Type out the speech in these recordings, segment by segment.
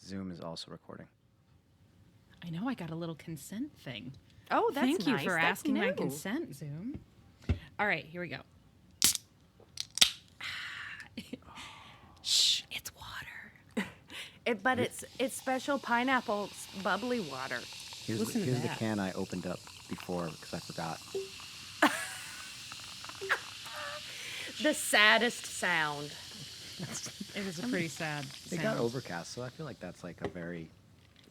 Zoom is also recording. I know, I got a little consent thing. Oh, that's Thank you nice. for That's asking my new. consent, Zoom. All right, here we go. Shh, it's water. But it's special pineapple bubbly water. Here's Listen to the that. can I opened up before because I forgot. The saddest sound. It is a pretty sad It sound. got overcast, so I feel like that's like a very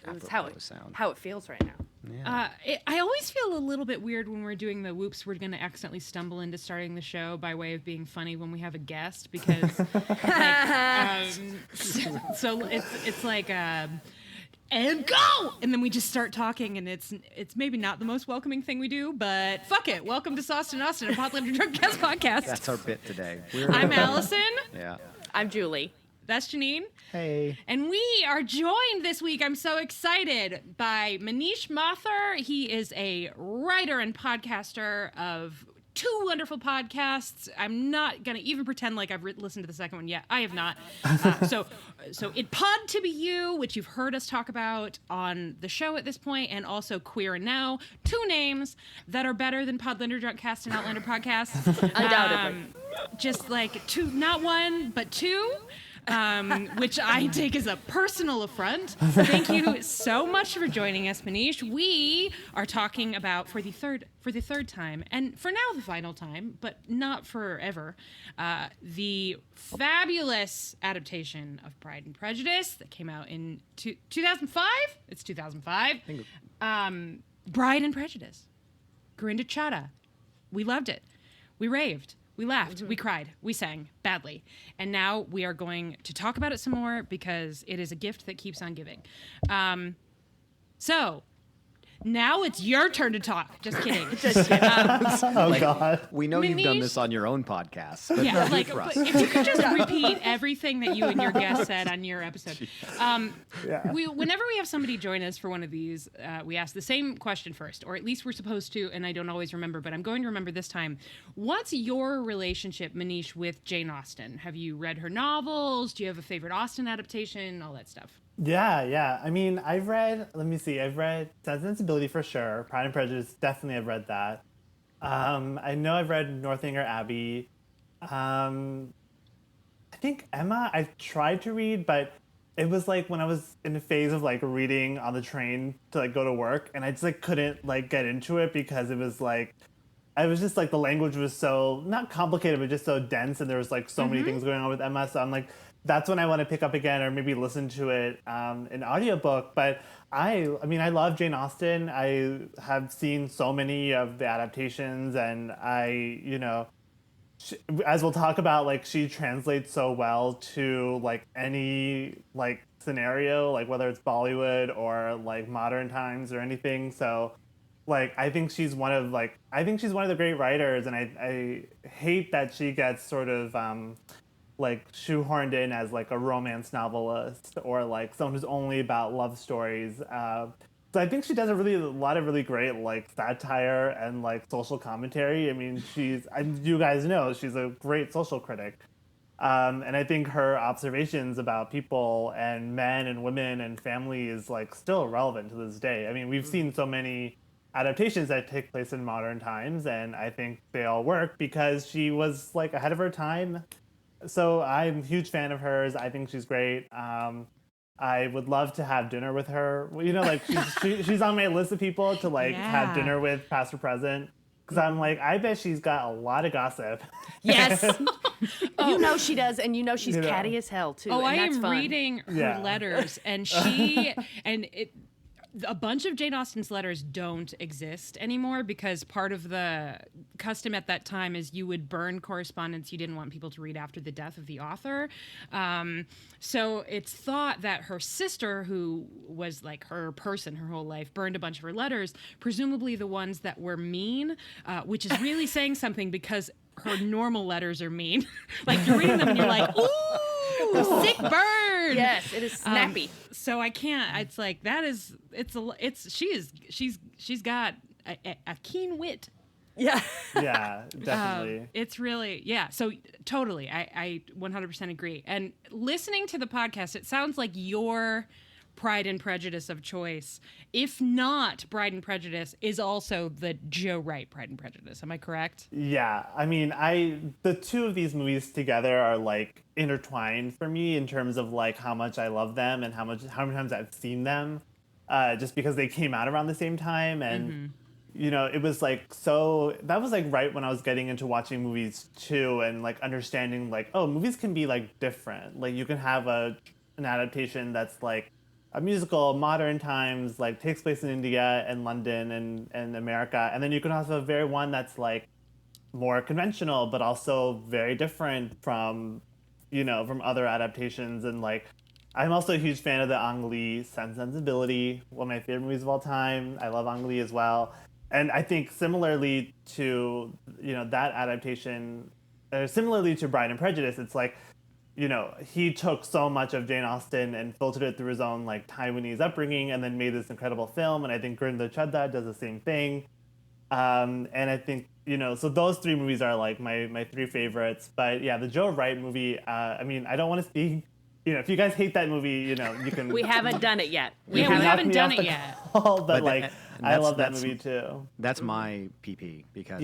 It's apropos sound. how it feels right now. Yeah. I always feel a little bit weird when we're doing the whoops. We're going to accidentally stumble into starting the show by way of being funny when we have a guest because, so it's like and go, and then we just start talking, and it's maybe not the most welcoming thing we do, but fuck it. Welcome to Austen, a Podlander Drunk Guest podcast. That's our bit today. I'm Allison. Yeah. I'm Julie. That's Janine. Hey. And we are joined this week, I'm so excited, by Manish Mathur. He is a writer and podcaster of 2 wonderful podcasts. I'm not going to even pretend like I've listened to the second one yet. I have not. So it Pod to Be You, which you've heard us talk about on the show at this point, and also Queer and Now. 2 names that are better than Podlander Drunk Cast and Outlander Podcast. Undoubtedly. Just like 2, not 1, but 2. Which I take as a personal affront. Thank you so much for joining us, Manish. We are talking about for the third time, and for now the final time, but not forever, the fabulous adaptation of Pride and Prejudice that came out in 2005. It's 2005. Bride and Prejudice. Gurinder Chadha. We loved it. We raved. We laughed, we cried, we sang badly. And now we are going to talk about it some more because it is a gift that keeps on giving. So now it's your turn to talk. Just kidding. God. We know you've done Manish? this on your own podcast, but Yeah, not like for us. but if you could just repeat everything that you and your guest said on your episode. Whenever we have somebody join us for one of these, we ask the same question first, or at least we're supposed to, and I don't always remember, but I'm going to remember this time. What's your relationship, Manish, with Jane Austen? Have you read her novels? Do you have a favorite Austen adaptation? All that stuff. Yeah. I mean, I've read Sense and Sensibility for sure. Pride and Prejudice, definitely I've read that. I know I've read Northanger Abbey. I think Emma I've tried to read, but it was like when I was in a phase of like reading on the train to like go to work, and I just like couldn't like get into it because it was like, I was just like, the language was so, not complicated, but just so dense, and there was like so many things going on with Emma, so I'm like, that's when I want to pick up again or maybe listen to it in audiobook. But I mean, I love Jane Austen. I have seen so many of the adaptations, and as we'll talk about, like, she translates so well to like any like scenario, like whether it's Bollywood or like modern times or anything. So like, I think she's one of the great writers, and I hate that she gets sort of like shoehorned in as like a romance novelist or like someone who's only about love stories. So I think she does a lot of really great like satire and like social commentary. I mean, you guys know she's a great social critic. And I think her observations about people and men and women and family is like still relevant to this day. I mean, we've seen so many adaptations that take place in modern times, and I think they all work because she was like ahead of her time. So I'm a huge fan of hers. I think she's great. I would love to have dinner with her. You know, like she's on my list of people to like have dinner with, past or present. Because I'm like, I bet she's got a lot of gossip. Yes. You know she does, and you know she's catty as hell too. Oh, and I that's am fun. reading her letters, and a bunch of Jane Austen's letters don't exist anymore because part of the custom at that time is you would burn correspondence you didn't want people to read after the death of the author. So it's thought that her sister, who was like her person her whole life, burned a bunch of her letters, presumably the ones that were mean, which is really saying something because her normal letters are mean. Like, you're reading them and you're like, ooh, sick burn. Yes, it is snappy. So I can't. It's like she's got a keen wit. Yeah. Yeah, definitely. It's really, so totally. I 100% agree. And listening to the podcast, it sounds like you're Pride and Prejudice of choice. If not, Pride and Prejudice is also the Joe Wright Pride and Prejudice. Am I correct? Yeah, I mean, the two of these movies together are like intertwined for me in terms of like how much I love them and how many times I've seen them, just because they came out around the same time. And it was like, so that was like right when I was getting into watching movies too, and like understanding like, oh, movies can be like different. Like you can have an adaptation that's like a musical, modern times, like takes place in India and London and America. And then you can also have one that's like more conventional, but also very different from other adaptations. And like, I'm also a huge fan of the Ang Lee Sense and Sensibility, one of my favorite movies of all time. I love Ang Lee as well. And I think similarly to, that adaptation, similarly to Pride and Prejudice, it's like, he took so much of Jane Austen and filtered it through his own like Taiwanese upbringing and then made this incredible film. And I think Gurinder Chadha does the same thing. And I think, so those three movies are like my three favorites. But yeah, the Joe Wright movie, I mean, I don't want to speak, if you guys hate that movie, you can. We haven't done it yet. We haven't done it yet. Call, but like, I love that that's movie too. That's my PP because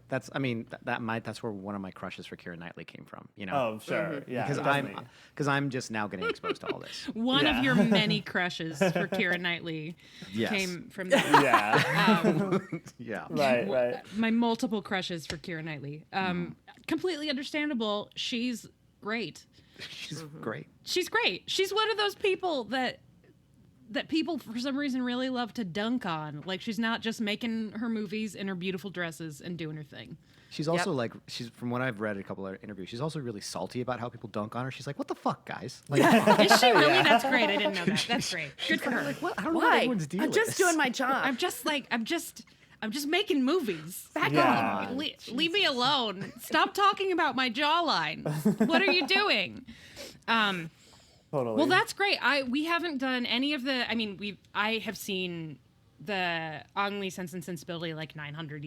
that's where one of my crushes for Keira Knightley came from. Oh, sure. Yeah. Because I'm just now getting exposed to all this. One of your many crushes for Keira Knightley came from that. Yeah. Yeah. Right. My multiple crushes for Keira Knightley. Completely understandable. She's great. She's great. She's great. She's one of those people that people for some reason really love to dunk on. Like she's not just making her movies in her beautiful dresses and doing her thing. She's also like, from what I've read a couple of interviews, she's also really salty about how people dunk on her. She's like, what the fuck, guys? Like, is she really? That's great. I didn't know that. That's great. Good for her. like, what? I don't know what Why? everyone's deal I'm just is. doing my job. I'm just making movies. Back Yeah. off. Leave me alone. Stop talking about my jawline. What are you doing? Totally. Well, that's great. We haven't done any of the. I mean, I have seen the Ang Lee Sense and Sensibility like 900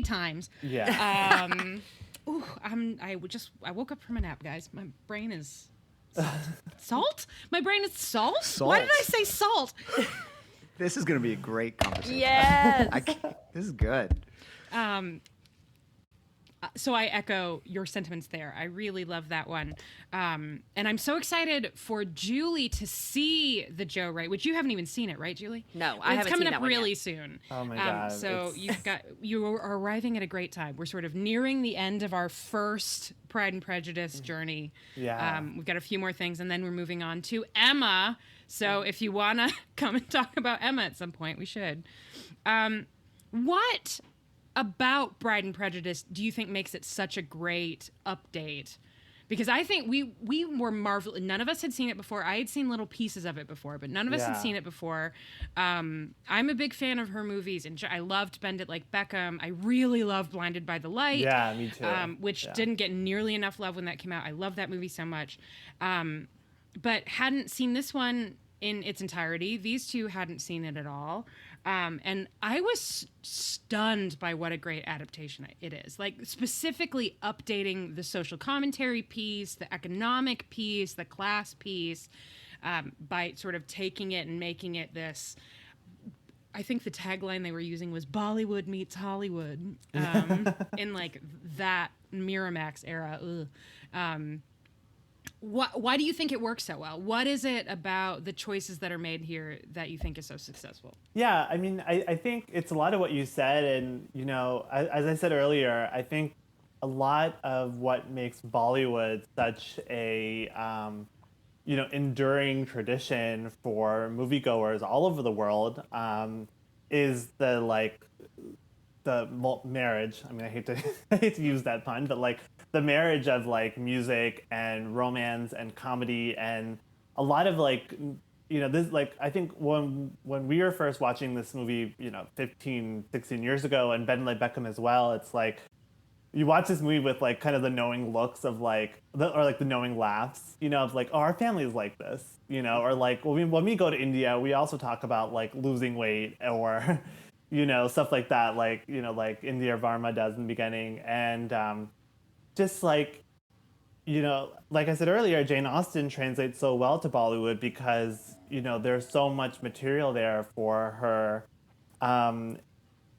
times. Yeah. I woke up from a nap, guys. My brain is salt. My brain is salt. Salt. Why did I say salt? This is going to be a great conversation. Yes. This is good. So I echo your sentiments there. I really love that one. And I'm so excited for Julie to see the Joe Wright, which you haven't even seen it, right, Julie? No, I haven't It's coming seen that up one really yet. soon. Oh my God, So you are arriving at a great time. We're sort of nearing the end of our first Pride and Prejudice journey. Yeah. We've got a few more things, and then we're moving on to Emma. So if you want to come and talk about Emma at some point, we should. What about Pride and Prejudice do you think makes it such a great update? Because I think we were marvelous. None of us had seen it before. I had seen little pieces of it before, but none of us had seen it before. I'm a big fan of her movies, and I loved Bend It Like Beckham. I really loved Blinded by the Light. Yeah, me too. Which didn't get nearly enough love when that came out. I love that movie so much. But hadn't seen this one in its entirety. These two hadn't seen it at all. And I was stunned by what a great adaptation it is. Like, specifically updating the social commentary piece, the economic piece, the class piece, by sort of taking it and making it this... I think the tagline they were using was Bollywood meets Hollywood, in like that Miramax era. Why do you think it works so well? What is it about the choices that are made here that you think is so successful? Yeah, I mean, I think it's a lot of what you said. And, as I said earlier, I think a lot of what makes Bollywood such a, enduring tradition for moviegoers all over the world is the marriage. I mean, I hate to use that pun, but like the marriage of like music and romance and comedy and a lot of like, this, like, I think when we were first watching this movie, 15, 16 years ago, and Ben Like Beckham as well, it's like you watch this movie with like kind of the knowing looks of like, the knowing laughs, of like, oh, our family is like this, or like when we go to India, we also talk about like losing weight or, stuff like that, like, like Indira Varma does in the beginning. And just like, like I said earlier, Jane Austen translates so well to Bollywood because, there's so much material there for her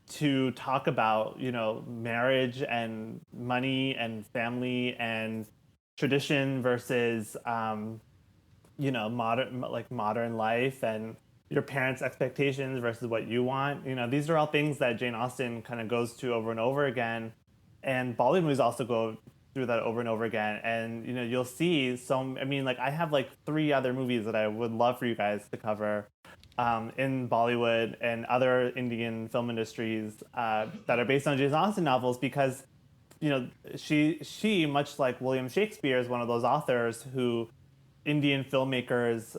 to talk about, marriage and money and family and tradition versus, modern life and your parents' expectations versus what you want. These are all things that Jane Austen kind of goes to over and over again. And Bollywood movies also go through that over and over again. And, you'll see I have like 3 other movies that I would love for you guys to cover in Bollywood and other Indian film industries that are based on Jane Austen novels because, she, much like William Shakespeare, is one of those authors who Indian filmmakers,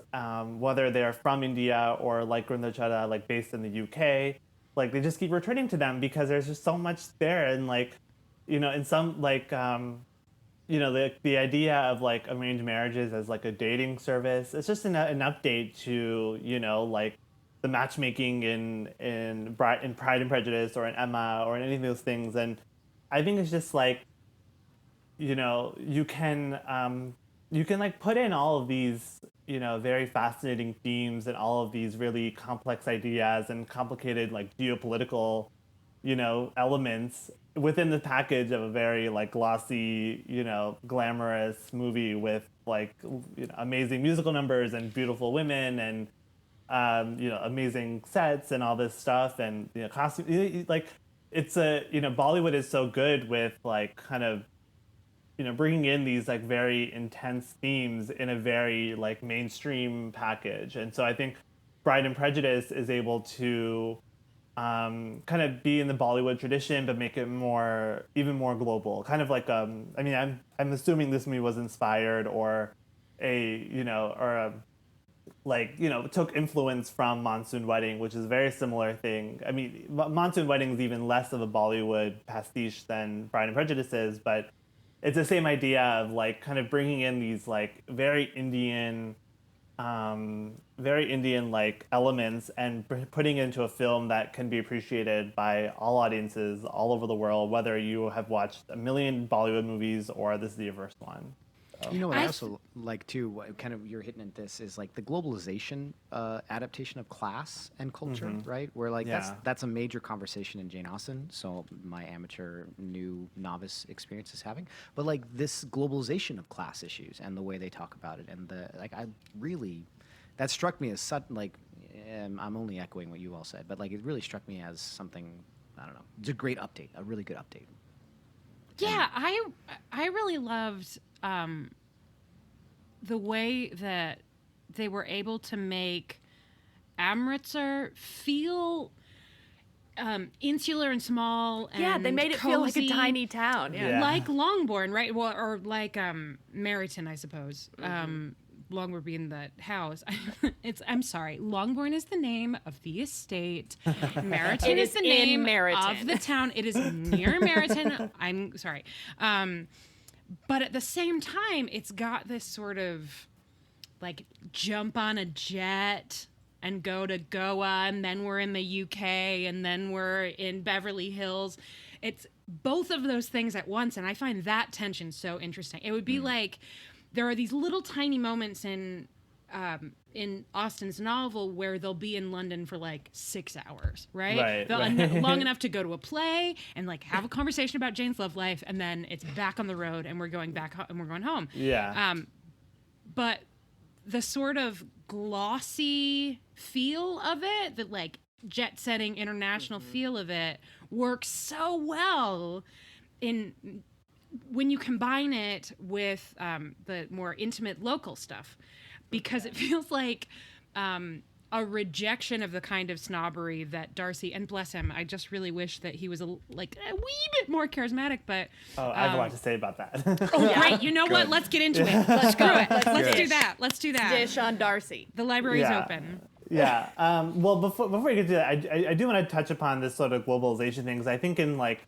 whether they're from India or like Gurinder Chadha, like based in the UK, like they just keep returning to them because there's just so much there. And like, in some like, the idea of like arranged marriages as like a dating service, it's just an update to, like the matchmaking in Pride and Prejudice or in Emma or in any of those things. And I think it's just like, you can like put in all of these, very fascinating themes and all of these really complex ideas and complicated like geopolitical, elements within the package of a very like glossy, glamorous movie with like, amazing musical numbers and beautiful women and, amazing sets and all this stuff and, costume, like it's Bollywood is so good with like kind of, bringing in these like very intense themes in a very like mainstream package. And so I think Pride and Prejudice is able to kind of be in the Bollywood tradition, but make it even more global. Kind of like, I'm assuming this movie was inspired or took influence from Monsoon Wedding, which is a very similar thing. I mean, Monsoon Wedding is even less of a Bollywood pastiche than Pride and Prejudice is, but it's the same idea of like kind of bringing in these like very Indian like elements and putting it into a film that can be appreciated by all audiences all over the world, whether you have watched a million Bollywood movies or this is your first one. What I also like too, kind of you're hitting at this, is like the globalization adaptation of class and culture, right? Where like that's a major conversation in Jane Austen. So my amateur, new novice experience is having, but like this globalization of class issues and the way they talk about it, and that struck me as such like, I'm only echoing what you all said, but like it really struck me as something, I don't know, it's a great update, a really good update. Yeah, I really loved the way that they were able to make Amritsar feel insular and small and they made it cozy, feel like a tiny town. Yeah. like Longbourn, right? Well, or like Meryton, I suppose. Longbourn being the house. I'm sorry. Longbourn is the name of the estate. Meryton is the name of the town. It is near Meryton. I'm sorry. But at the same time, it's got this sort of like jump on a jet and go to Goa, and then we're in the UK, and then we're in Beverly Hills. It's both of those things at once, and I find that tension so interesting. It would be like there are these little tiny moments in Austen's novel where they'll be in London for like 6 hours, right? Long enough to go to a play and like have a conversation about Jane's love life, and then it's back on the road and we're going back and we're going home. Yeah. But the sort of glossy feel of it, the like jet setting international feel of it works so well when you combine it with the more intimate local stuff, because it feels like a rejection of the kind of snobbery that Darcy, and bless him, I just really wish that he was a wee bit more charismatic, but... I have a lot to say about that. Great. You know what? Let's get into it. Let's screw it. Let's do that. Let's do that. Dish on Darcy. The library's open. Yeah. Well, before we get to that, I do want to touch upon this sort of globalization thing, because I think in like,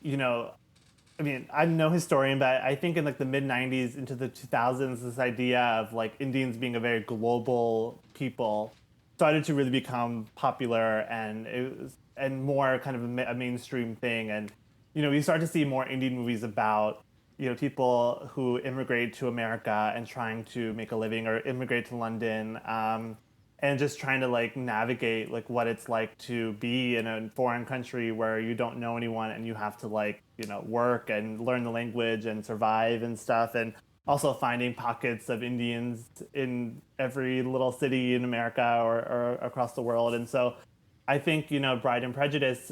I'm no historian, but I think in like the mid-90s into the 2000s, this idea of like Indians being a very global people started to really become popular, and more kind of a mainstream thing. And, we start to see more Indian movies about, people who immigrate to America and trying to make a living, or immigrate to London, and just trying to like navigate like what it's like to be in a foreign country where you don't know anyone and you have to like work and learn the language and survive and stuff, and also finding pockets of Indians in every little city in America or across the world. And so I think Bride and Prejudice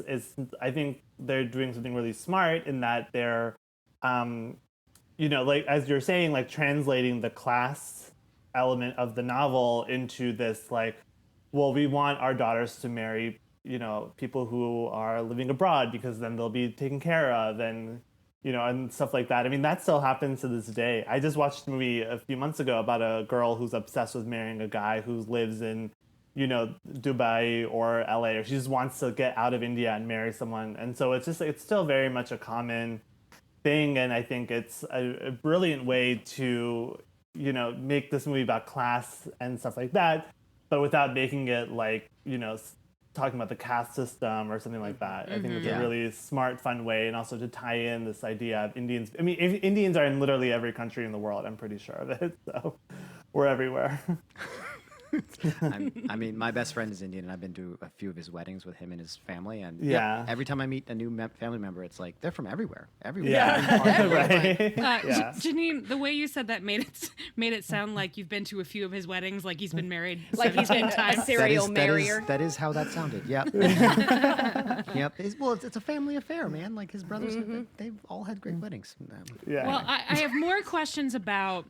I think they're doing something really smart in that they're like as you're saying, like translating the class element of the novel into this like, well, we want our daughters to marry people who are living abroad because then they'll be taken care of, and and stuff like that. I mean, that still happens to this day. I just watched a movie a few months ago about a girl who's obsessed with marrying a guy who lives in Dubai or LA, or she just wants to get out of India and marry someone. And so it's still very much a common thing. And I think it's a brilliant way to, make this movie about class and stuff like that, but without making it like, talking about the caste system or something like that. I think it's a really smart, fun way, and also to tie in this idea of Indians. I mean, Indians are in literally every country in the world, I'm pretty sure of it. So we're everywhere. I mean, my best friend is Indian, and I've been to a few of his weddings with him and his family. And every time I meet a new family member, it's like they're from everywhere. Yeah, right. Janine, the way you said that made it sound like you've been to a few of his weddings, like he's been married, like he's been a serial marrier. That is how that sounded. Yep. Yep. It's a family affair, man. Like his brothers, they've all had great weddings. Yeah. Well, I have more questions about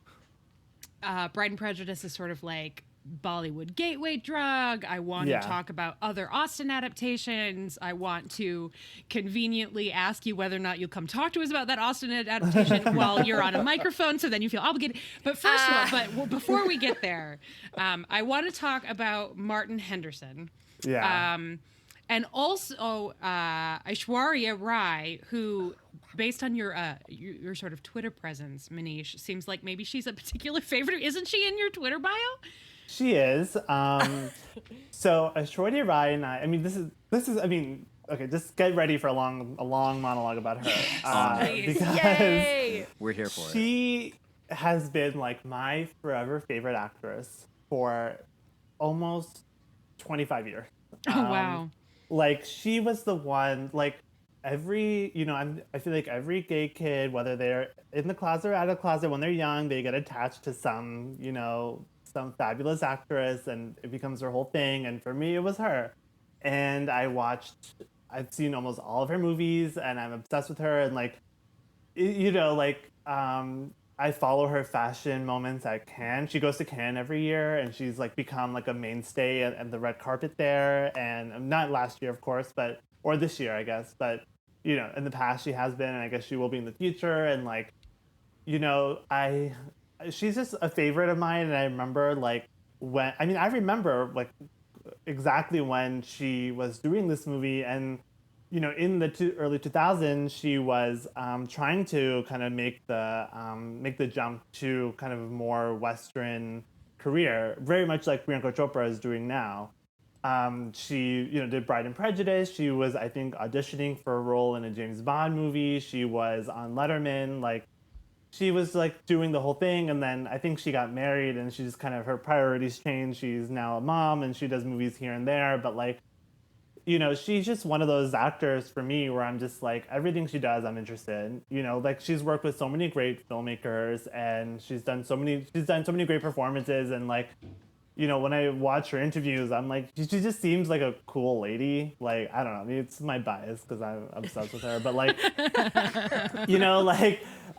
Bride and Prejudice is sort of like Bollywood gateway drug. I want to talk about other Austen adaptations. I want to conveniently ask you whether or not you'll come talk to us about that Austen adaptation while you're on a microphone, so then you feel obligated. But first of all, before we get there, I want to talk about Martin Henderson. Yeah. And also Aishwarya Rai, who, based on your sort of Twitter presence, Manish, seems like maybe she's a particular favorite. Isn't she in your Twitter bio? She is. So Aishwarya Rai and I mean, this is. I mean, okay, just get ready for a long monologue about her. Because Yay! We're here for it. She has been like my forever favorite actress for almost 25 years. Oh wow! Like she was the one. Like every, I feel like every gay kid, whether they're in the closet or out of the closet, when they're young, they get attached to some, some fabulous actress, and it becomes their whole thing. And for me, it was her. And I've seen almost all of her movies, and I'm obsessed with her. And like, I follow her fashion moments at Cannes. She goes to Cannes every year, and she's like become like a mainstay at the red carpet there. And not last year, of course, or this year, I guess. But, in the past she has been, and I guess she will be in the future. And like, she's just a favorite of mine. And I remember like I remember like exactly when she was doing this movie, and in the early 2000s, she was trying to kind of make the jump to kind of a more Western career, very much like Priyanka Chopra is doing now. She did Bride and Prejudice. She was, I think, auditioning for a role in a James Bond movie. She was on Letterman. Like, she was like doing the whole thing, and then I think she got married, and she's kind of, her priorities changed. She's now a mom, and she does movies here and there, but like, she's just one of those actors for me where I'm just like, everything she does, I'm interested in. Like she's worked with so many great filmmakers, and she's done so many great performances. And like, when I watch her interviews, I'm like, she just seems like a cool lady. Like, I don't know, I mean, it's my bias because I'm obsessed with her, but like,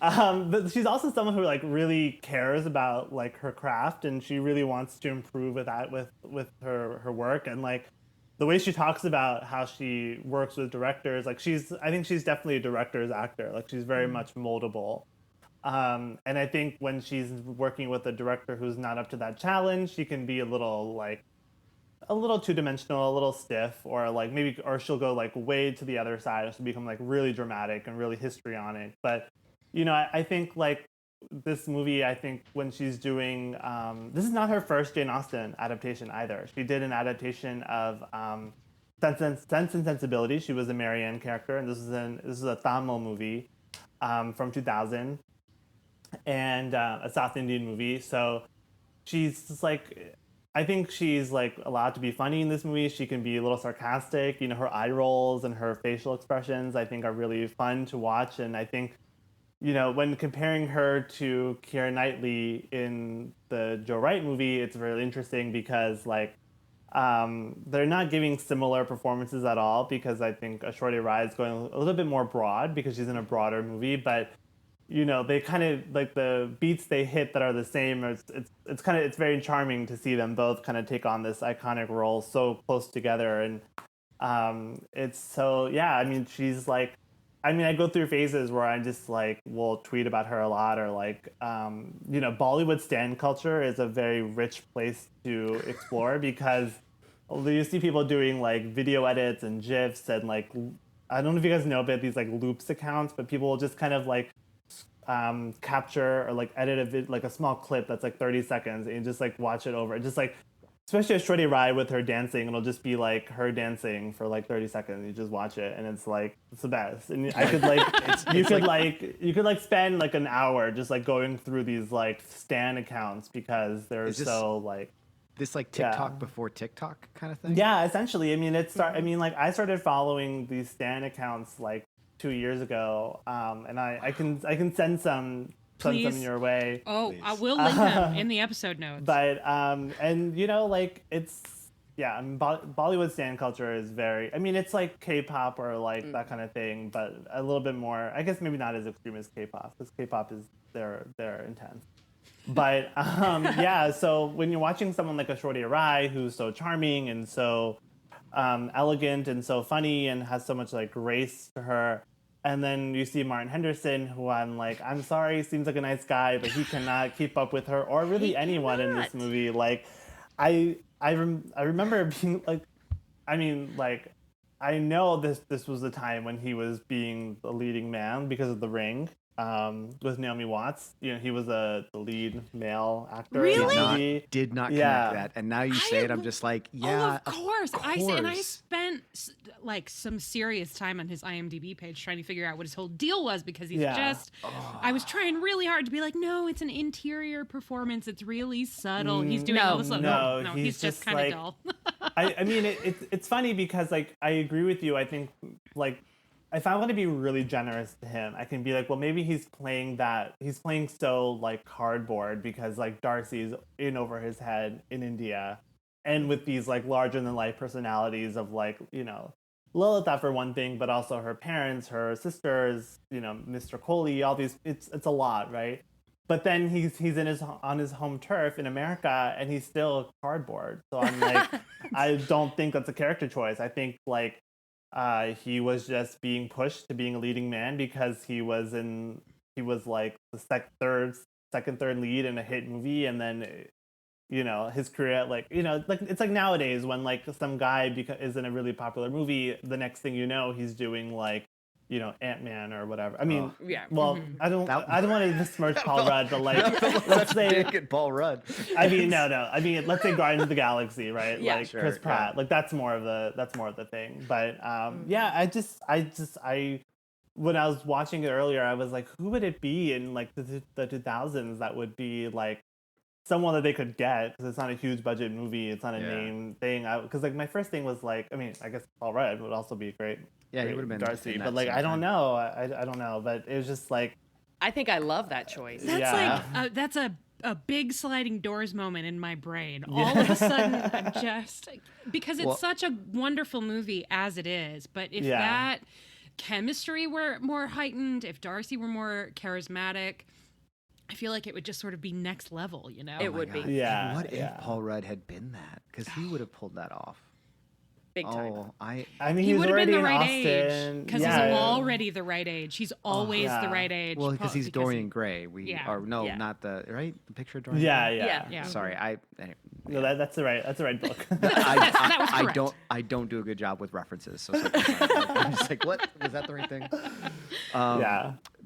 but she's also someone who like really cares about like her craft, and she really wants to improve with that, with her work. And like, the way she talks about how she works with directors, like I think she's definitely a director's actor. Like she's very much moldable. And I think when she's working with a director who's not up to that challenge, she can be a little two-dimensional, a little stiff, or like or she'll go like way to the other side, and she'll become like really dramatic and really histrionic. But, I think like this movie, I think when she's doing, this is not her first Jane Austen adaptation either. She did an adaptation of Sense and Sensibility. She was a Marianne character, and this is a Tamil movie. from 2000, and a South Indian movie. So she's just like, I think she's like allowed to be funny in this movie. She can be a little sarcastic. You know, her eye rolls and her facial expressions, I think, are really fun to watch. And I think, you know, when comparing her to Keira Knightley in the Joe Wright movie, it's really interesting because like they're not giving similar performances at all, because I think A Shorty Ride is going a little bit more broad because she's in a broader movie, but you know, they kind of like the beats they hit that are the same. It's very charming to see them both kind of take on this iconic role so close together, and it's so, yeah. I mean, she's like, I mean, I go through phases where I just like will tweet about her a lot, or like, you know, Bollywood stan culture is a very rich place to explore because you see people doing like video edits and GIFs and like, I don't know if you guys know about these like loops accounts, but people will just kind of like capture or like edit like a small clip that's like 30 seconds and just like watch it over. Just like, especially A Shorty Ride with her dancing, it'll just be like her dancing for like 30 seconds. You just watch it and it's like, it's the best. And I could like, you could spend like an hour just like going through these like stan accounts because they're so like, this like TikTok before TikTok kind of thing. Yeah, essentially. I mean, like I started following these stan accounts like 2 years ago, and I can send some your way. Oh, please. I will link them in the episode notes. But and you know, like it's, yeah, I mean, Bollywood stan culture is very, I mean, it's like K-pop or like that kind of thing, but a little bit more, I guess maybe not as extreme as K-pop, because K-pop is they're intense. But yeah, so when you're watching someone like A Shorty Arai, who's so charming and so elegant and so funny and has so much like grace to her, and then you see Martin Henderson, who I'm sorry, seems like a nice guy, but he cannot keep up with her or really anyone in this movie. Like, I remember being like, I mean, like, I know this was the time when he was being the leading man because of The Ring. With Naomi Watts, you know, he was the lead male actor. Really? Did not connect that, and now you say it, I'm just like, yeah, of course. I spent like some serious time on his IMDb page trying to figure out what his whole deal was, because he's just. I was trying really hard to be like, no, it's an interior performance. It's really subtle. He's doing all this. No, he's just kind of dull. I mean, it's funny because like I agree with you. I think like, if I want to be really generous to him, I can be like, well, maybe he's playing so like cardboard because like Darcy's in over his head in India, and with these like larger than life personalities of like, you know, Lilith for one thing, but also her parents, her sisters, you know, Mr. Coley, all these, it's a lot, right? But then he's on his home turf in America, and he's still cardboard. So I'm like, I don't think that's a character choice. I think like, he was just being pushed to being a leading man because he was like the second, third lead in a hit movie, and then, you know, his career, like, you know, like it's like nowadays when like some guy is in a really popular movie, the next thing you know, he's doing like, you know, Ant-Man or whatever. I mean, well, I don't want to besmirch Paul Rudd, but like, let's say Paul Rudd. I mean, no. I mean, let's say Guardians of the Galaxy, right? Yeah, like Chris Pratt. Like that's more of the thing. But yeah, I when I was watching it earlier, I was like, who would it be in like the 2000s that would be like someone that they could get, because it's not a huge budget movie, it's not a name thing. Because like my first thing was like, I mean, I guess Paul Rudd would also be great. Yeah, he would have been Darcy, but like I don't know, I don't know, but it was just like, I think I love that choice. That's like that's a big sliding doors moment in my brain. All of a sudden, just because it's such a wonderful movie as it is, but if that chemistry were more heightened, if Darcy were more charismatic, I feel like it would just sort of be next level, you know? It would be. Yeah. And what if Paul Rudd had been that? Because he would have pulled that off. Big time. Oh, I mean, he would have been the right Austen. age, because he's already the right age. He's always the right age. Well, because he's Dorian Gray. Not the picture of Dorian Gray? Yeah. Sorry, anyway. No, that's the right book. That was correct. I don't do a good job with references, so I'm just like, what was that the right thing?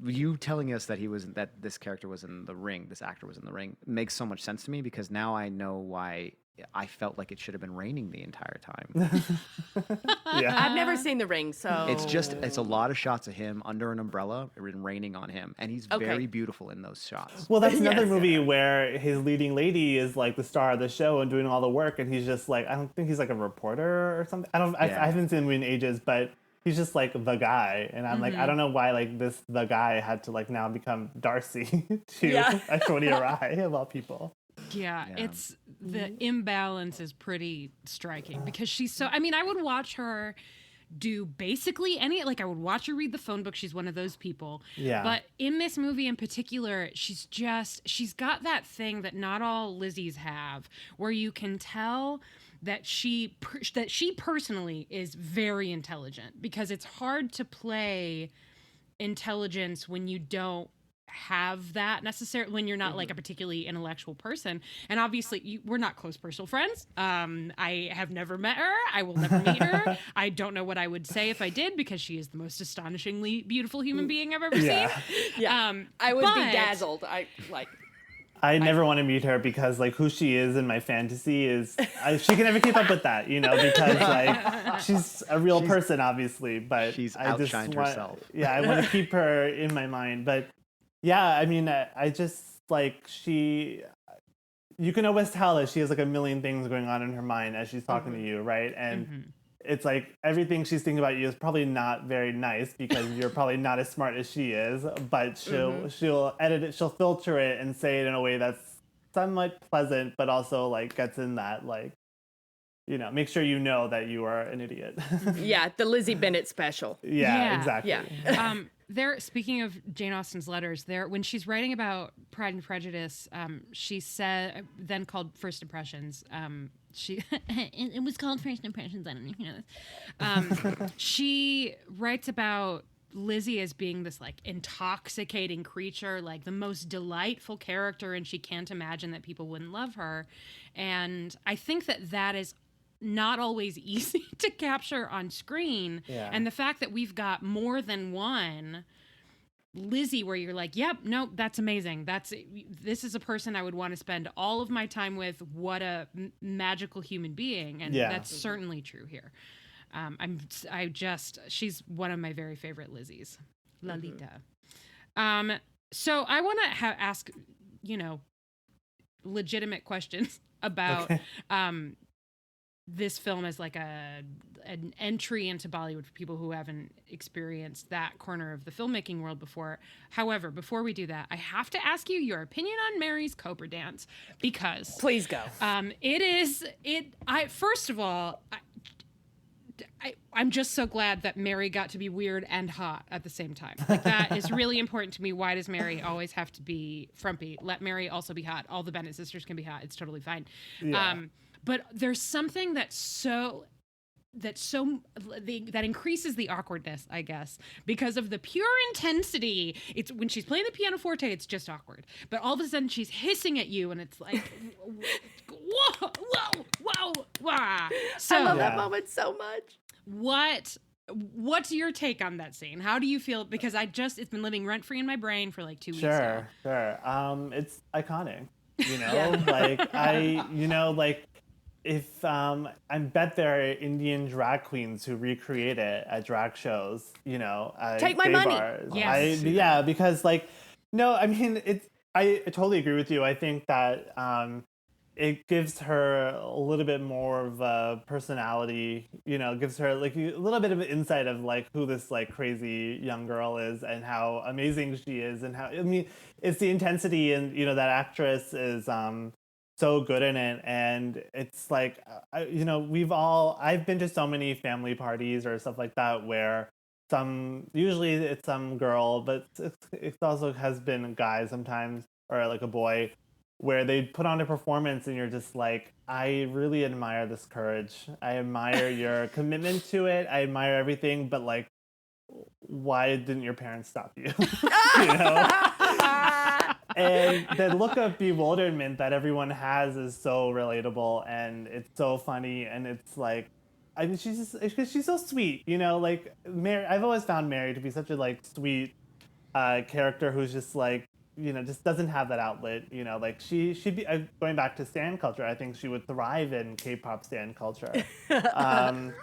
You telling us that this character was in The Ring, this actor was in The Ring, makes so much sense to me, because now I know why I felt like it should have been raining the entire time. Yeah. I've never seen The Ring, so It's a lot of shots of him under an umbrella and raining on him, and he's very beautiful in those shots. Well, that's another movie where his leading lady is like the star of the show and doing all the work, and he's just like, I don't think he's like a reporter or something. I haven't seen him in ages, but he's just like the guy, and I'm like, I don't know why like the guy had to like now become Darcy to Aishwarya Rai of all people. Yeah, it's the imbalance is pretty striking because she's so. I mean, I would watch her do basically any. Like, I would watch her read the phone book. She's one of those people. Yeah. But in this movie in particular, she's got that thing that not all Lizzies have, where you can tell that she personally is very intelligent, because it's hard to play intelligence when you don't have that necessarily, when you're not like a particularly intellectual person. And obviously we're not close personal friends. I have never met her. I will never meet her. I don't know what I would say if I did, because she is the most astonishingly beautiful human being I've ever seen. Yeah. I would be dazzled. I never want to meet her because like who she is in my fantasy is she can never keep up with that, because like she's a real person obviously, but she's outshined herself. Yeah, I want to keep her in my mind, but yeah, I mean, I just like you can always tell that she has like a million things going on in her mind as she's talking to you, right? And it's like everything she's thinking about you is probably not very nice because you're probably not as smart as she is, but she'll edit it, she'll filter it and say it in a way that's somewhat pleasant, but also like gets in that like, make sure you know that you are an idiot. Yeah, the Lizzie Bennet special. Yeah, exactly. Yeah. Speaking of Jane Austen's letters, when she's writing about Pride and Prejudice, she said, then called First Impressions. It was called First Impressions. I don't know if you know this. She writes about Lizzie as being this like intoxicating creature, like the most delightful character, and she can't imagine that people wouldn't love her. And I think that is not always easy to capture on screen. Yeah. And the fact that we've got more than one Lizzie where you're like, yep, no, that's amazing. This is a person I would want to spend all of my time with. What a magical human being. And that's certainly true here. She's one of my very favorite Lizzies. Lalita. So I want to ask, legitimate questions about, this film as like an entry into Bollywood for people who haven't experienced that corner of the filmmaking world before. However, before we do that, I have to ask you your opinion on Mary's Cobra dance, because please go. First of all, I'm just so glad that Mary got to be weird and hot at the same time. Like, that is really important to me. Why does Mary always have to be frumpy? Let Mary also be hot. All the Bennett sisters can be hot. It's totally fine. Yeah. But there's something that increases the awkwardness, I guess, because of the pure intensity. It's when she's playing the pianoforte, it's just awkward. But all of a sudden she's hissing at you, and it's like, whoa, whoa, whoa, whoa. So, I love that moment so much. What's your take on that scene? How do you feel? Because it's been living rent free in my brain for like 2 weeks now. Sure. It's iconic. If I bet there are Indian drag queens who recreate it at drag shows, take my money. Bars. Yes. Because no, I mean, I totally agree with you. I think that it gives her a little bit more of a personality, gives her like a little bit of an insight of like who this like crazy young girl is and how amazing she is, and how, I mean, it's the intensity, and that actress is so good in it. And it's like, I've been to so many family parties or stuff like that where usually it's some girl, but it also has been a guy sometimes, or like a boy, where they put on a performance and you're just like, I really admire this courage. I admire your commitment to it. I admire everything, but like, why didn't your parents stop you? And the look of bewilderment that everyone has is so relatable, and it's so funny, and it's like, I mean, she's so sweet, like Mary. I've always found Mary to be such a like sweet character who's just like, just doesn't have that outlet. Like she'd be going back to stan culture. I think she would thrive in K-pop stan culture. So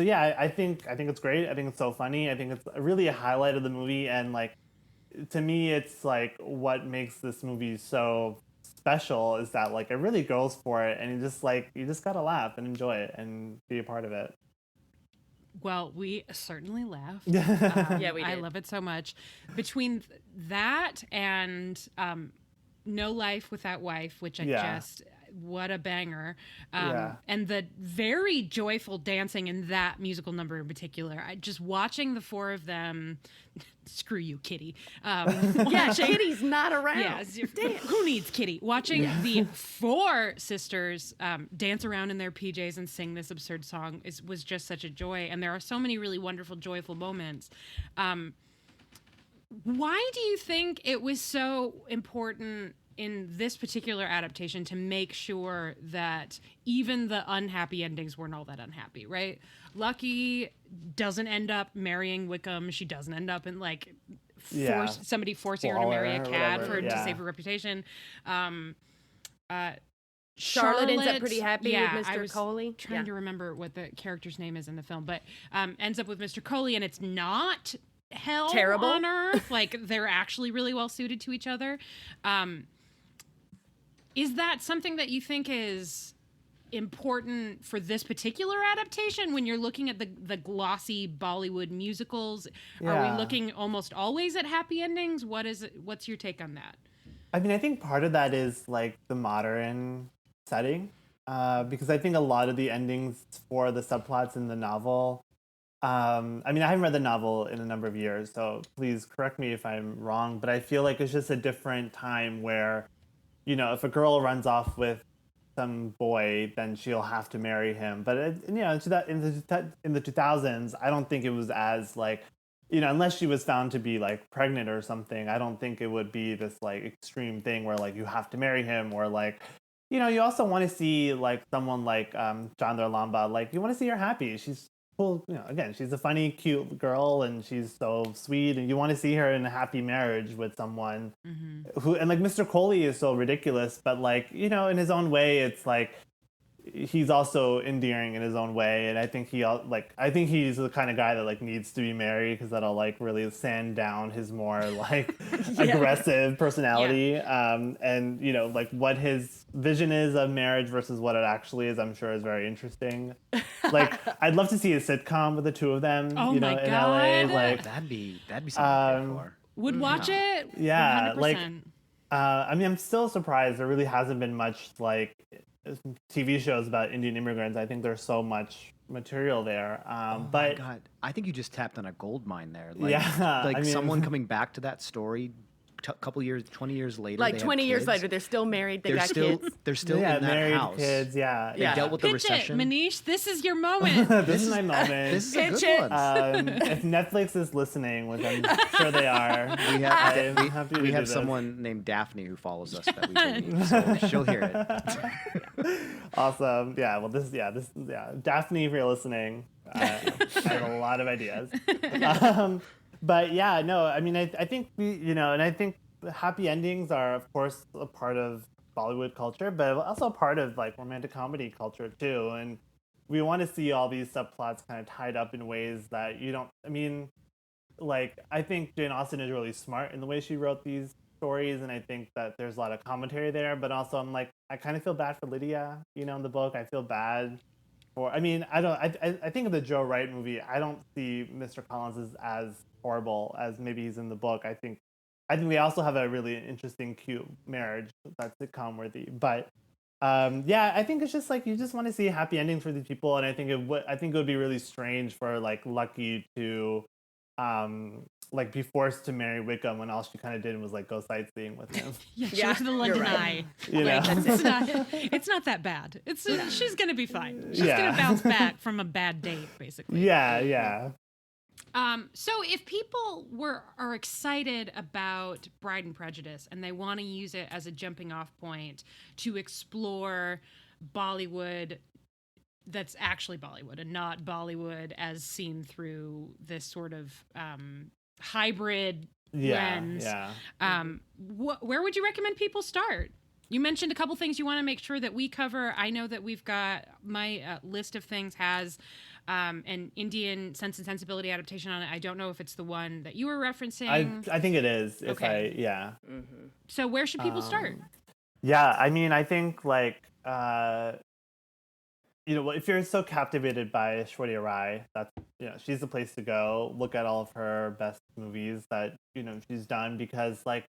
yeah, I think it's great. I think it's so funny. I think it's really a highlight of the movie, and like to me, it's like what makes this movie so special is that like it really goes for it, and you just gotta laugh and enjoy it and be a part of it. Well, we certainly laughed. Yeah, we did. I love it so much. Between that and No Life Without Wife, which I just, what a banger. And the very joyful dancing in that musical number in particular. Just watching the four of them, screw you, Kitty. Yeah, Kitty's not around. Yeah, who needs Kitty? Watching the four sisters dance around in their PJs and sing this absurd song was just such a joy. And there are so many really wonderful, joyful moments. Why do you think it was so important in this particular adaptation to make sure that even the unhappy endings weren't all that unhappy, right? Lucky doesn't end up marrying Wickham. She doesn't end up in like somebody forcing her to marry a cad to save her reputation. Charlotte ends up pretty happy with Mr. I was Coley. Trying to remember what the character's name is in the film, but ends up with Mr. Coley, and it's not hell terrible on earth. Like they're actually really well suited to each other. Is that something that you think is important for this particular adaptation when you're looking at the glossy Bollywood musicals? Are we looking almost always at happy endings? What's your take on that? I mean, I think part of that is like the modern setting, because I think a lot of the endings for the subplots in the novel, I mean, I haven't read the novel in a number of years, so please correct me if I'm wrong, but I feel like it's just a different time where, if a girl runs off with some boy, then she'll have to marry him. But in the 2000s, I don't think it was as like, unless she was found to be like pregnant or something, I don't think it would be this like extreme thing where like you have to marry him, or like, you also want to see like someone like Chandra Lamba, like you want to see her happy. She's cool, again, she's a funny, cute girl, and she's so sweet, and you want to see her in a happy marriage with someone who, and like Mr. Coley is so ridiculous, but like, in his own way, it's like he's also endearing in his own way, and I think he's the kind of guy that like needs to be married, because that'll like really sand down his more like aggressive personality, and like what his vision is of marriage versus what it actually is, I'm sure is very interesting. Like I'd love to see a sitcom with the two of them, in God. LA. Like that'd be something to go for. Would watch it. Yeah, 100%. like I mean, I'm still surprised there really hasn't been much like TV shows about Indian immigrants. I think there's so much material there. But God, I think you just tapped on a gold mine there. Like, I mean, someone coming back to that story couple years, 20 years later. Like 20 years later, they're still married. They're got still, kids. They're still in that married, house. Kids, They dealt with the recession. Manish, this is your moment. This is my moment. This is a good one. If Netflix is listening, which I'm sure they are, we have someone named Daphne who follows us that we believe, so she'll hear it. Awesome. Yeah. Well, Daphne, if you're listening, I have a lot of ideas. But yeah, no, I mean, I think and I think happy endings are, of course, a part of Bollywood culture, but also a part of like romantic comedy culture too. And we want to see all these subplots kind of tied up in ways that you don't. I mean, like I think Jane Austen is really smart in the way she wrote these stories, and I think that there's a lot of commentary there. But also, I'm like, I kind of feel bad for Lydia. In the book, I feel bad. I think of the Joe Wright movie, I don't see Mr. Collins as horrible as maybe he's in the book. I think they also have a really interesting, cute marriage that's sitcom worthy. But I think it's just like you just want to see happy endings for these people, and I think it would be really strange for like Lucky to like be forced to marry Wickham when all she kind of did was like go sightseeing with him. She went to the London Eye. It's not that bad. She's gonna be fine. She's gonna bounce back from a bad date, basically. Yeah. So if people are excited about Bride and Prejudice and they want to use it as a jumping off point to explore Bollywood that's actually Bollywood and not Bollywood as seen through this sort of hybrid lens. Yeah. Where would you recommend people start? You mentioned a couple things you want to make sure that we cover. I know that we've got my list of things has an Indian Sense and Sensibility adaptation on it. I don't know if it's the one that you were referencing. I think it is. Okay. Yeah. So where should people start? Yeah, I mean, I think like if you're so captivated by Shorty Rai, that's she's the place to go. Look at all of her best movies that she's done, because like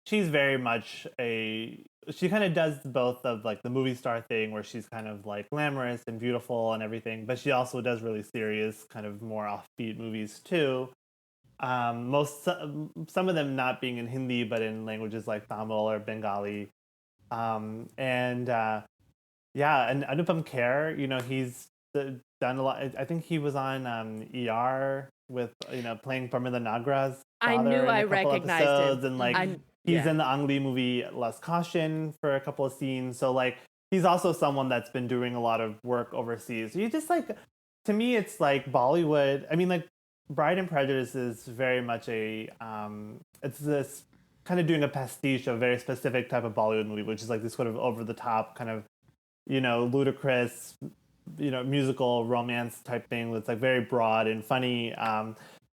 she's very much she kind of does both of like the movie star thing where she's kind of like glamorous and beautiful and everything, but she also does really serious, kind of more offbeat movies too. Some of them not being in Hindi but in languages like Tamil or Bengali. And Anupam Kher, he's done a lot. I think he was on ER with playing Parminder Nagra's I father knew in a I couple recognized episodes, him. and like he's in the Ang Lee movie Last Caution for a couple of scenes. So like he's also someone that's been doing a lot of work overseas. So you just like, to me, it's like Bollywood. I mean, like Bride and Prejudice is very much it's this kind of doing a pastiche of a very specific type of Bollywood movie, which is like this sort of over the top kind of ludicrous musical romance type thing that's like very broad and funny.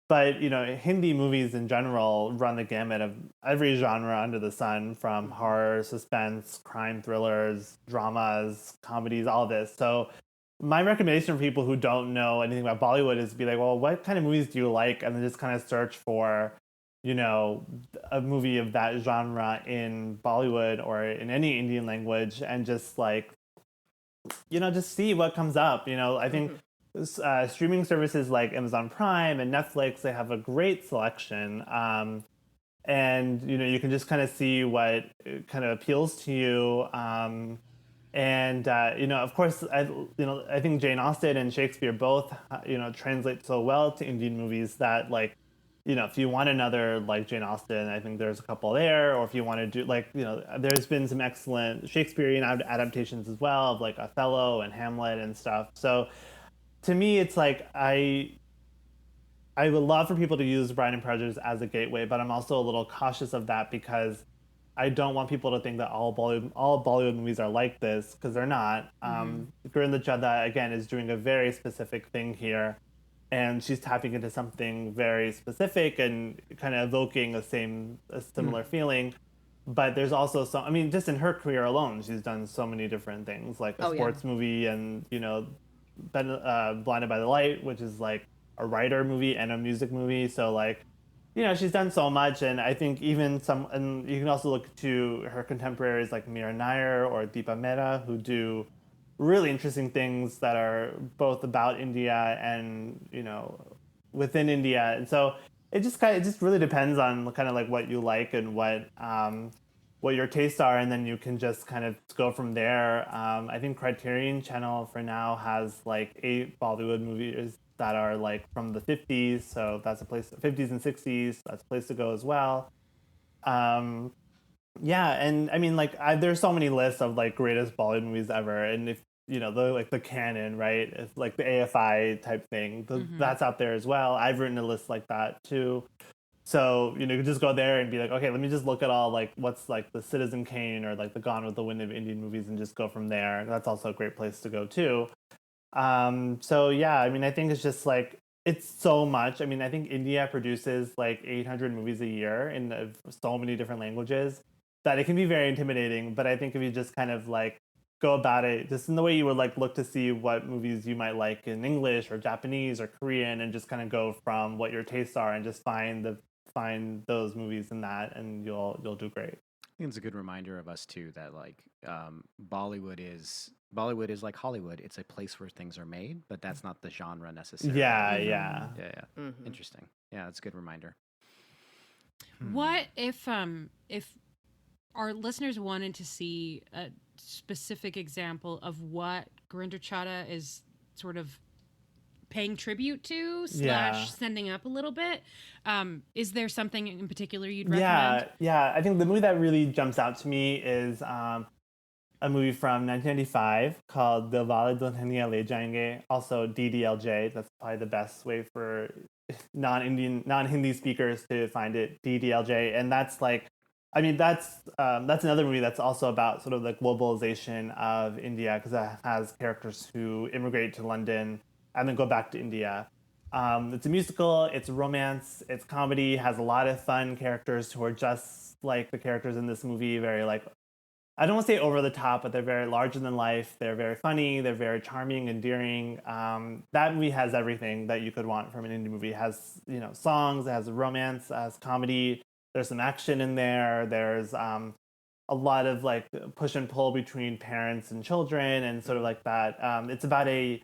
But Hindi movies in general run the gamut of every genre under the sun, from horror, suspense, crime thrillers, dramas, comedies, all this. So my recommendation for people who don't know anything about Bollywood is to be like, well, what kind of movies do you like? And then just kind of search for a movie of that genre in Bollywood or in any Indian language, and just like just see what comes up. I think streaming services like Amazon Prime and Netflix, they have a great selection, and you can just kind of see what kind of appeals to you. And of course, I think Jane Austen and Shakespeare both translate so well to Indian movies that like if you want another like Jane Austen, I think there's a couple there. Or if you want to do like there's been some excellent Shakespearean adaptations as well of like Othello and Hamlet and stuff. So to me, it's like I would love for people to use Bride and Prejudice as a gateway, but I'm also a little cautious of that, because I don't want people to think that all Bollywood movies are like this, because they're not. Gurinder Chadha, again, is doing a very specific thing here, and she's tapping into something very specific and kind of evoking a similar feeling. But there's also some, I mean, just in her career alone, she's done so many different things, like a sports movie, and Blinded by the Light, which is like a writer movie and a music movie. So like she's done so much. And I think even and you can also look to her contemporaries like Meera Nair or Deepa Mehta, who do really interesting things that are both about India and within India. And so it just really depends on kind of like what you like and what your tastes are, and then you can just kind of go from there. I think Criterion Channel for now has like 8 Bollywood movies that are like from the 50s, so that's 50s and 60s. That's a place to go as well. And I mean, like there's so many lists of like greatest Bollywood movies ever, and if the canon, right? It's like the AFI type thing. That's out there as well. I've written a list like that too. So, you can just go there and be like, okay, let me just look at all like what's like the Citizen Kane or like the Gone with the Wind of Indian movies, and just go from there. That's also a great place to go too. So yeah, I mean, I think it's just like, it's so much. I mean, I think India produces like 800 movies a year in so many different languages that it can be very intimidating. But I think if you just kind of like go about it just in the way you would like look to see what movies you might like in English or Japanese or Korean, and just kind of go from what your tastes are and just find those movies in that, and you'll do great. I think it's a good reminder of us too that like Bollywood is like Hollywood. It's a place where things are made, but that's not the genre necessarily. Yeah. Interesting. Yeah, that's a good reminder. What if our listeners wanted to see a specific example of what Gurinder Chadha is sort of paying tribute to / sending up a little bit? Is there something in particular you'd recommend? Yeah. I think the movie that really jumps out to me is a movie from 1995 called Dilwale Dulhaniya Le Jayenge, also DDLJ. That's probably the best way for non-Indian, non-Hindi speakers to find it, DDLJ. And that's like, I mean, that's another movie that's also about sort of the globalization of India, because it has characters who immigrate to London and then go back to India. It's a musical, it's romance, it's comedy, has a lot of fun characters who are just like the characters in this movie, very like, I don't want to say over the top, but they're very larger than life. They're very funny. They're very charming, endearing. That movie has everything that you could want from an indie movie. It has, you know, songs, it has romance, it has comedy. There's some action in there. There's a lot of like push and pull between parents and children and sort of like that. It's about a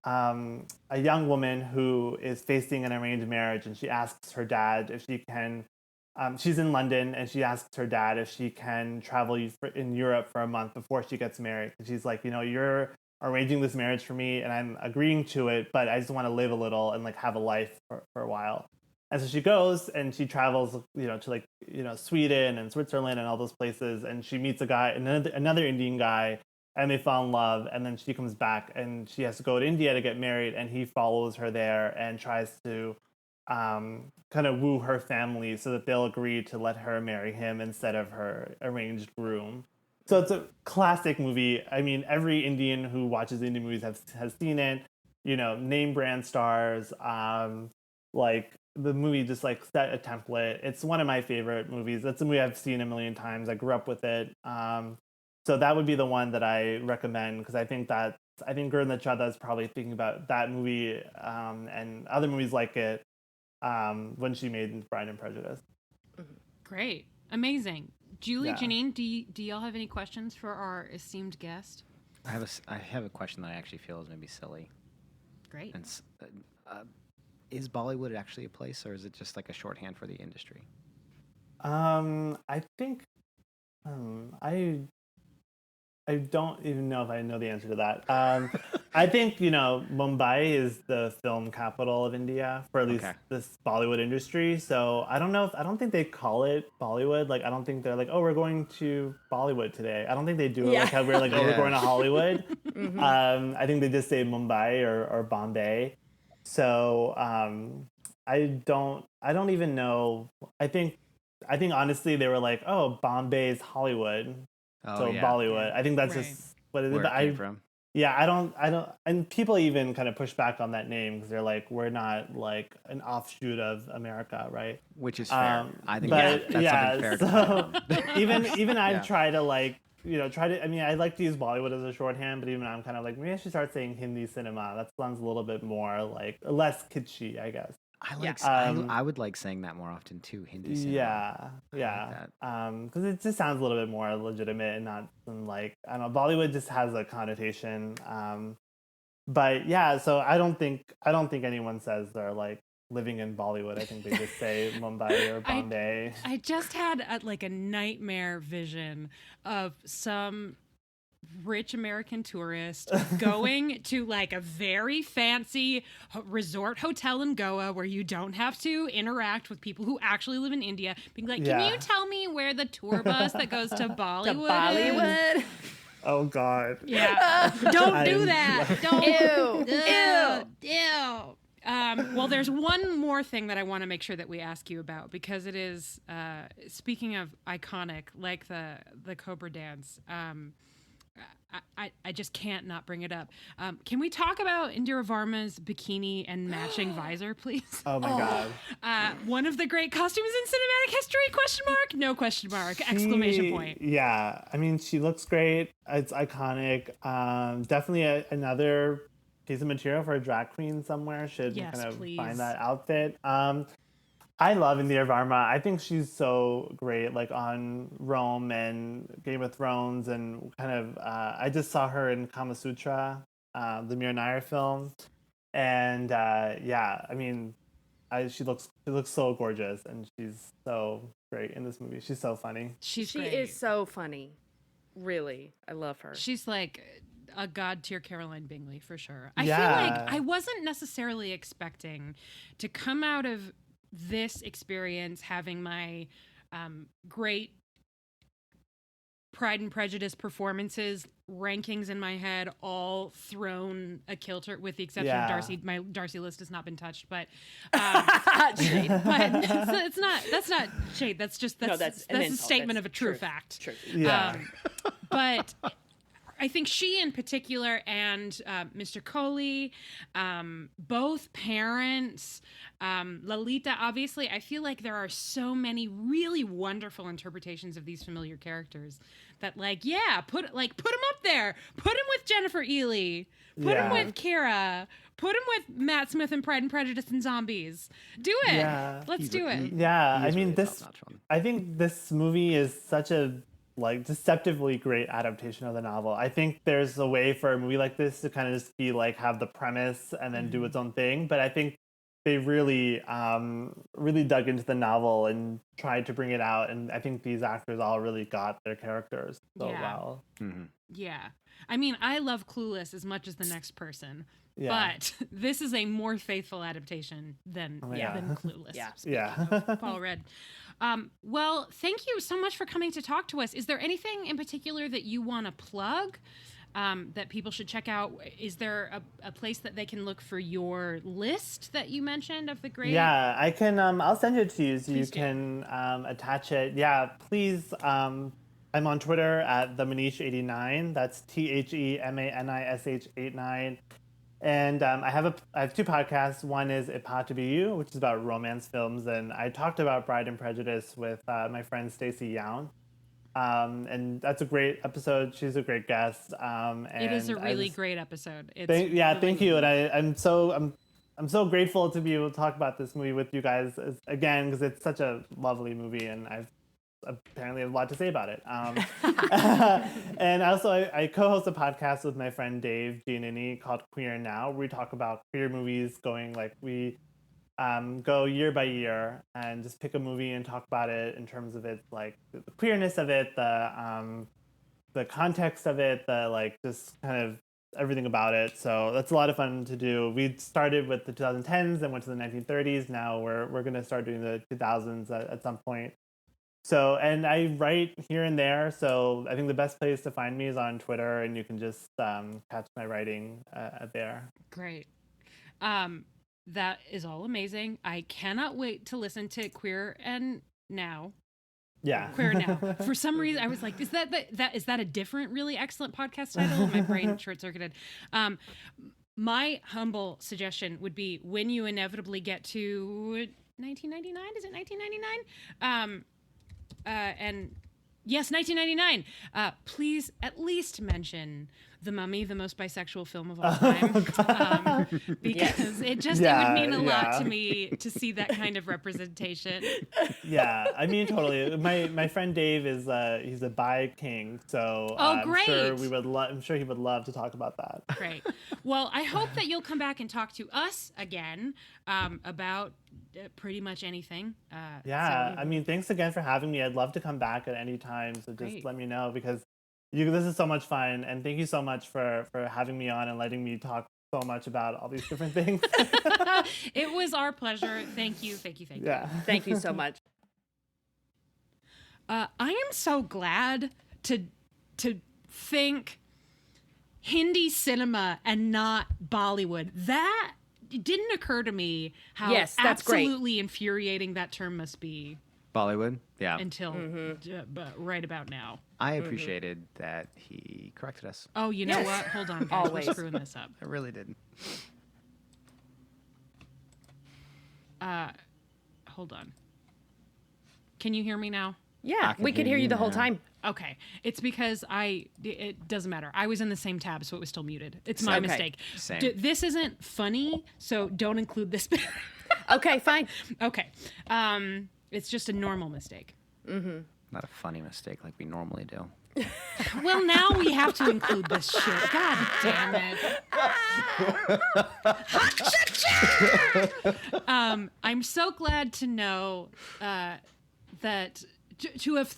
young woman who is facing an arranged marriage, and she asks her dad if she can. She's in London, and she asks her dad if she can travel in Europe for a month before she gets married. And she's like, you know, you're arranging this marriage for me, and I'm agreeing to it, but I just want to live a little and like have a life for a while. And so she goes and she travels, you know, to like, you know, Sweden and Switzerland and all those places, and she meets a guy, another Indian guy, and they fall in love. And then she comes back and she has to go to India to get married, and he follows her there and tries to kind of woo her family so that they'll agree to let her marry him instead of her arranged groom. So it's a classic movie. I mean, every Indian who watches Indian movies has seen it. You know, name brand stars. Like the movie just like set a template. It's one of my favorite movies. That's a movie I've seen a million times. I grew up with it. So that would be the one that I recommend, because I think Gurinder Chadha is probably thinking about that movie and other movies like it when she made Pride and Prejudice. Great. Amazing. Julie, Yeah. Janine, do y'all have any questions for our esteemed guest? I have a question that I actually feel is maybe silly. Great. And is Bollywood actually a place, or is it just like a shorthand for the industry? I think I don't even know if I know the answer to that. I think, you know, Mumbai is the film capital of India, for at least this Bollywood industry. So I don't think they call it Bollywood. Like, I don't think they're like, oh, we're going to Bollywood today. I don't think they do it like how we're like, oh, we're going to Hollywood. I think they just say Mumbai or Bombay. So I don't even know. I think honestly they were like, oh, Bombay is Hollywood. So Bollywood. I think that's just what it is. Where it came from. Yeah, I don't, and people even kind of push back on that name because they're like, we're not like an offshoot of America, right? Which is fair. I think but that's something fair. So even I try to like, you know, I mean, I like to use Bollywood as a shorthand, but even I'm kind of like, maybe I should start saying Hindi cinema. That sounds a little bit more like less kitschy, I guess. I would like saying that more often too, Hindi cinema. Yeah. Because it just sounds a little bit more legitimate and not some like, I don't know, Bollywood just has a connotation. But yeah, so I don't think anyone says they're like living in Bollywood. I think they just say Mumbai or Bombay. I just had a nightmare vision of some rich American tourist going to like a very fancy resort hotel in Goa where you don't have to interact with people who actually live in India, being like, can you tell me where the tour bus that goes to Bollywood is? Oh God. Yeah. Don't do that. Don't. Ew. Well, there's one more thing that I want to make sure that we ask you about, because it is, speaking of iconic, like the Cobra dance, I just can't not bring it up. Can we talk about Indira Varma's bikini and matching visor, please? Oh my God. One of the great costumes in cinematic history, question mark? No question mark, exclamation point. Yeah, I mean, she looks great. It's iconic. Definitely another piece of material for a drag queen somewhere should find that outfit. I love Indira Varma. I think she's so great, like on Rome and Game of Thrones, and kind of. I just saw her in Kama Sutra, the Mira Nair film, and I mean, she looks so gorgeous, and she's so great in this movie. She's so funny. She is so funny. Really, I love her. She's like a god tier Caroline Bingley for sure. I feel like I wasn't necessarily expecting to come out of this experience having my great Pride and Prejudice performances rankings in my head all thrown a kilter, with the exception of Darcy. My Darcy list has not been touched, but Shade. but it's not. That's not shade. That's just that's a statement of a true fact. True. Yeah. But I think she in particular and Mr. Coley, both parents, Lolita, obviously, I feel like there are so many really wonderful interpretations of these familiar characters that, like, put them up there. Put him with Jennifer Ely. Put him with Kira. Put him with Matt Smith in Pride and Prejudice and Zombies. Do it. Yeah. Let's do it. Yeah. I mean, really I think this movie is such a deceptively great adaptation of the novel. I think there's a way for a movie like this to kind of just be like have the premise and then do its own thing. But I think they really, really dug into the novel and tried to bring it out. And I think these actors all really got their characters so well. Mm-hmm. Yeah. I mean, I love Clueless as much as the next person. Yeah. But this is a more faithful adaptation than Clueless. Yeah. Paul Rudd. Well, thank you so much for coming to talk to us. Is there anything in particular that you want to plug that people should check out? Is there a place that they can look for your list that you mentioned of the great? Yeah, I can. I'll send it to you so Please you can attach it. Yeah, please. I'm on Twitter at the Manish89. That's TheManish89. And I have two podcasts. One is It Ought to Be You, which is about romance films, and I talked about Pride and Prejudice with my friend Stacey Young, and that's a great episode. She's a great guest. It is a really great episode. Thank you, and I'm so grateful to be able to talk about this movie with you guys again because it's such a lovely movie, and I've apparently have a lot to say about it. And also, I co-host a podcast with my friend Dave Giannini called Queer Now, where we talk about queer movies we go year by year and just pick a movie and talk about it in terms of its like the queerness of it, the context of it, just kind of everything about it. So that's a lot of fun to do. We started with the 2010s and went to the 1930s. Now we're going to start doing the 2000s at some point. So, and I write here and there, so I think the best place to find me is on Twitter, and you can just catch my writing there. Great. That is all amazing. I cannot wait to listen to Queer Now. Yeah. Queer Now. For some reason, I was like, is that a different, really excellent podcast title? My brain short-circuited. My humble suggestion would be when you inevitably get to 1999, is it 1999? And yes, 1999. Please at least mention The Mummy, the most bisexual film of all time, because it would mean a lot to me to see that kind of representation. Yeah, I mean totally. My friend Dave is he's a bi king, so great. I'm sure he would love to talk about that. Great. Well, I hope that you'll come back and talk to us again about pretty much anything. I mean, thanks again for having me. I'd love to come back at any time, so just let me know because this is so much fun, and thank you so much for having me on and letting me talk so much about all these different things. It was our pleasure. Thank you. Yeah. Thank you so much. I am so glad to think Hindi cinema and not Bollywood. That it didn't occur to me how that's absolutely great. Infuriating that term must be. Bollywood, yeah. Until right about now. I appreciated that he corrected us. Oh, you know what? Hold on, guys. Always. We're screwing this up. I really did. Hold on. Can you hear me now? Yeah, we could hear you the whole time. Okay. It's because it doesn't matter. I was in the same tab, so it was still muted. It's my mistake. Same. This isn't funny, so don't include this bit. Okay, fine. Okay. It's just a normal mistake. Mm-hmm. Not a funny mistake like we normally do. Well, now we have to include this shit. God damn it. I'm so glad to know that to have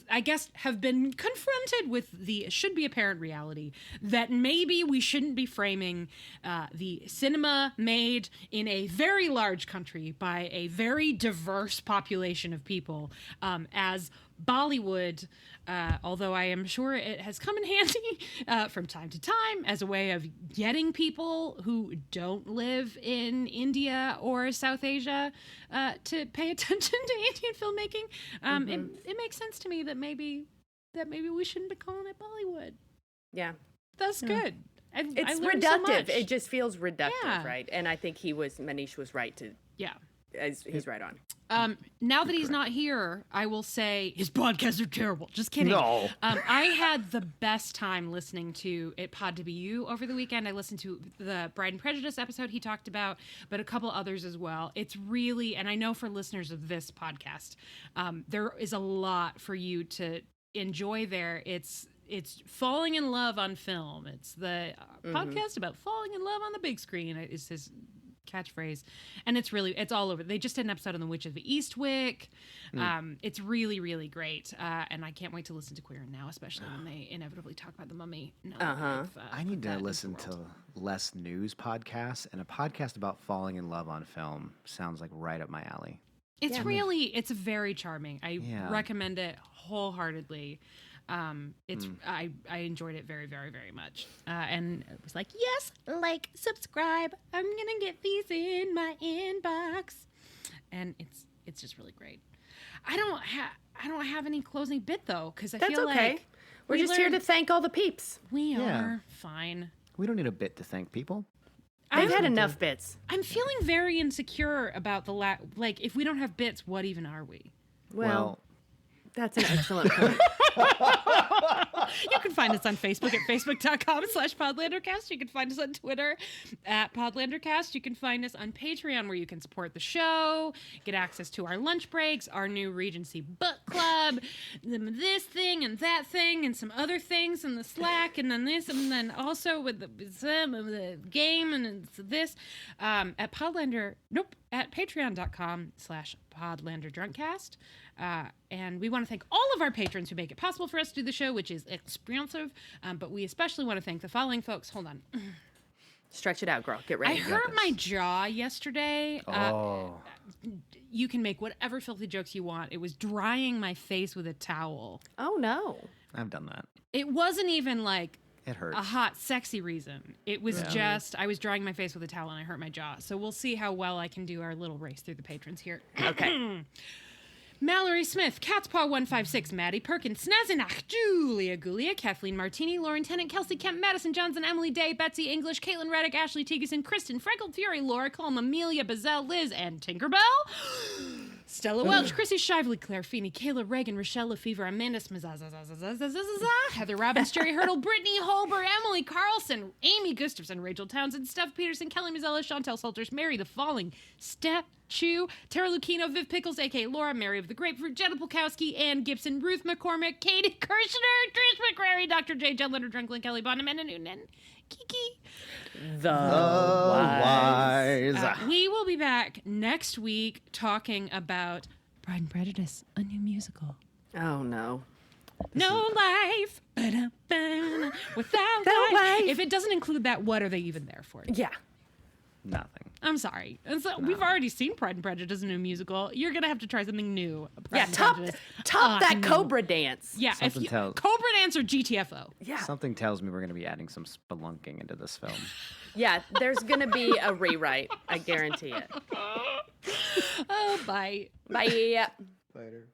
been confronted with the should be apparent reality that maybe we shouldn't be framing the cinema made in a very large country by a very diverse population of people as Bollywood, although I am sure it has come in handy from time to time as a way of getting people who don't live in India or South Asia to pay attention to Indian filmmaking. It makes sense to me that maybe we shouldn't be calling it Bollywood. Yeah. That's good. It's I learned reductive. so much. It just feels reductive, Yeah. right? And I think Manish was right to. Yeah. He's right on. Now that he's not here, I will say his podcasts are terrible. Just kidding. No. I had the best time listening to It Pod to Be You over the weekend. I listened to the Bride and Prejudice episode he talked about, but a couple others as well. It's really, and I know for listeners of this podcast, there is a lot for you to enjoy there. It's falling in love on film. It's the podcast about falling in love on the big screen is his catchphrase. And it's all over. They just did an episode on The Witch of the Eastwick. It's really, really great. And I can't wait to listen to Queer and Now, especially when they inevitably talk about the mummy. I need to listen to less news podcasts, and a podcast about falling in love on film sounds like right up my alley. It's very charming. I recommend it wholeheartedly. I enjoyed it very, very, very much. And it was like, yes, like, subscribe. I'm gonna get these in my inbox. And it's just really great. I don't have any closing bit though, because I feel okay. like We're just here to thank all the peeps. We are fine. We don't need a bit to thank people. They've had enough bits. I'm feeling very insecure about like, if we don't have bits, what even are we? Well, that's an excellent point. You can find us on Facebook at facebook.com/PodlanderCast. You can find us on Twitter at PodlanderCast. You can find us on Patreon, where you can support the show, get access to our lunch breaks, our new Regency book club, this thing and that thing and some other things in the Slack, and then this, and then also with the game and it's this at patreon.com/PodlanderDrunkcast. And we want to thank all of our patrons who make it possible for us to do the show, which is expensive. But we especially want to thank the following folks. Hold on. Stretch it out, girl. Get ready. I hurt my jaw yesterday. You can make whatever filthy jokes you want. It was drying my face with a towel. Oh, no. I've done that. It wasn't even like it hurts. A hot, sexy reason. It was just, I was drying my face with a towel and I hurt my jaw. So we'll see how well I can do our little race through the patrons here. Okay. Mallory Smith, Catspaw156, Maddie Perkins, Snazenach, Julia Gulia, Kathleen Martini, Lauren Tennant, Kelsey Kemp, Madison Johnson, Emily Day, Betsy English, Caitlin Reddick, Ashley Tegeson, Kristen, Freckled Fury, Laura Colm, Amelia Bazell, Liz, and Tinkerbell. Stella Welch, Chrissy Shively, Claire Feeney, Kayla Reagan, Rochelle Lefevre, Amanda Smazazazazazazazaza, Heather Robbins, Jerry Hurdle, Brittany Holber, Emily Carlson, Amy Gustafson, Rachel Townsend, Steph Peterson, Kelly Mazzella, Chantel Salters, Mary the Falling, Statue, Tara Lucchino, Viv Pickles, a.k.a. Laura, Mary of the Grapefruit, Jenna Pulkowski, Ann Gibson, Ruth McCormick, Katie Kirshner, Trish McCrary, Dr. J, Jen Leonard, Drunklin, Kelly Bonham, and Noonan, Kiki. The Wise. We will be back next week talking about Pride and Prejudice, a new musical. Oh, no. No life without life. If it doesn't include that, what are they even there for? Yeah. Nothing. I'm sorry. And so we've already seen Pride and Prejudice, a new musical. You're going to have to try something new. Top that Cobra dance. Yeah, Cobra dance or GTFO. Yeah. Something tells me we're going to be adding some spelunking into this film. Yeah, there's going to be a rewrite. I guarantee it. Oh, bye. Bye. Later.